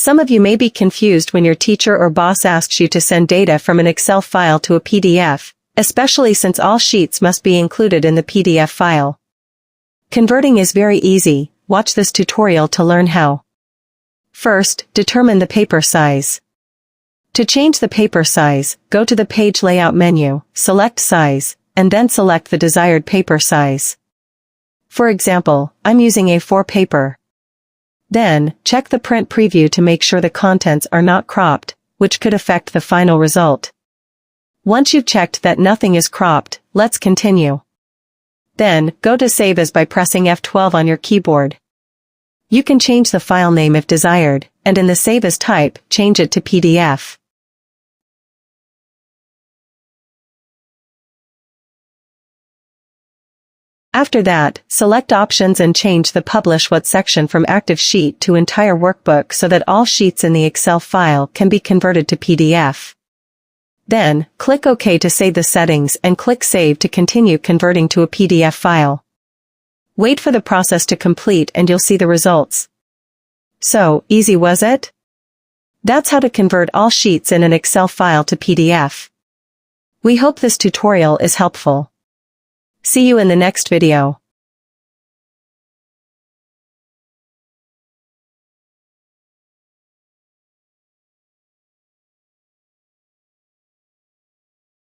Some of you may be confused when your teacher or boss asks you to send data from an Excel file to a PDF, especially since all sheets must be included in the PDF file. Converting is very easy. Watch this tutorial to learn how. First, determine the paper size. To change the paper size, go to the Page Layout menu, select Size, and then select the desired paper size. For example, I'm using A4 paper. Then, check the print preview to make sure the contents are not cropped, which could affect the final result. Once you've checked that nothing is cropped, let's continue. Then, go to Save As by pressing F12 on your keyboard. You can change the file name if desired, and in the Save As type, change it to PDF. After that, select Options and change the Publish What section from Active Sheet to Entire Workbook so that all sheets in the Excel file can be converted to PDF. Then, click OK to save the settings and click Save to continue converting to a PDF file. Wait for the process to complete and you'll see the results. So, easy was it? That's how to convert all sheets in an Excel file to PDF. We hope this tutorial is helpful. See you in the next video.